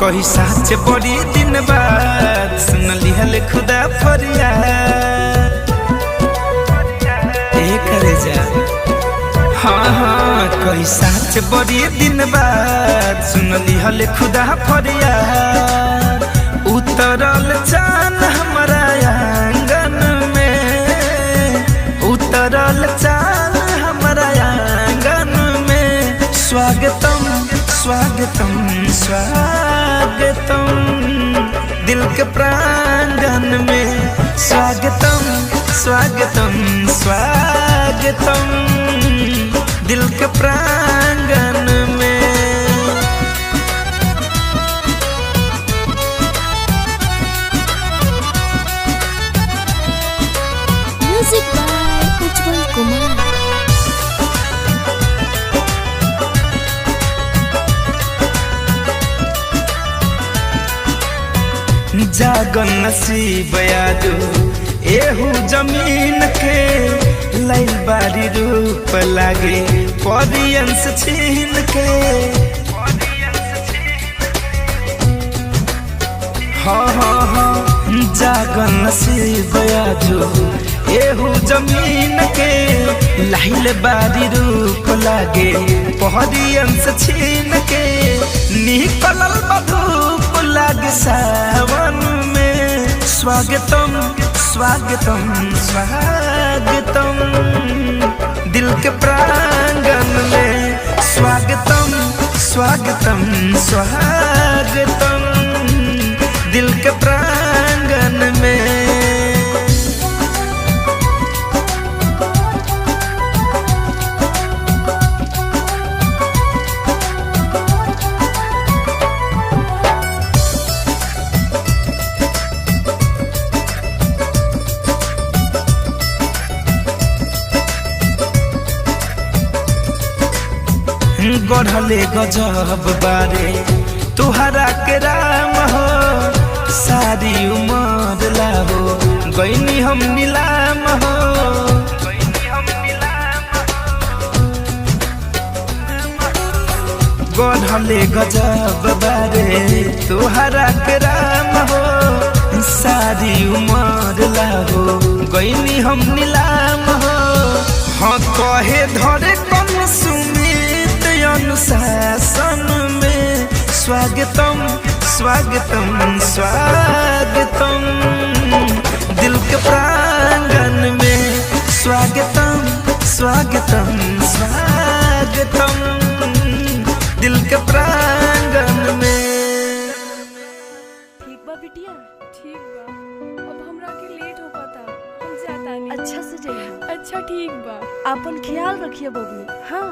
कही साच बड़ी दिन बाद सुनली हल खुदा फरियाद करे जा। हाँ कही साच बड़ी दिन बाद सुनली हल खुदा फरियाद। उतरल चान हमारा आंगन में, उतरल चान हमारा आंगन में। स्वागतम स्वागतम स्वागतम दिल के प्रांगण में। स्वागतम स्वागतम स्वागतम दिल के प्रांगण में। म्यूजिक बाय उज्जवल कुमार। जागन नसीब यादू एहू जमीन के लैल बारी रूप लागे परियन से छीन के। हाँ जागन नसीब यादू एहू जमीन के लैल बारी रूप लागे परियन से छीन के। निकलल बधूप लागे सावन में। स्वागतम स्वागतम स्वागतम दिल के प्रांगण में। स्वागतम स्वागतम स्वागतम दिल के प्रांगण में। गढ़ले गजब बारे तुहरा के राम हो। सारी उमर लाहो गईनी हम नीलाम हो। गढ़ले गजब बारे तुहरा के राम हो। सारी उमर लाहो गईनी हम नीलाम हो। हाँ कहे धरे कम सुमित अनुशासन में। स्वागतम स्वागतम स्वागतम दिल के प्रांगण में। स्वागतम स्वागतम स्वागतम दिल के प्रांगण में। ठीक बा बिटिया ठीक बा। अब हमरा के लेट हो पाता, हम जाता नहीं। अच्छा से जाइए। अच्छा ठीक बा। अपन ख्याल रखिए बबली। हाँ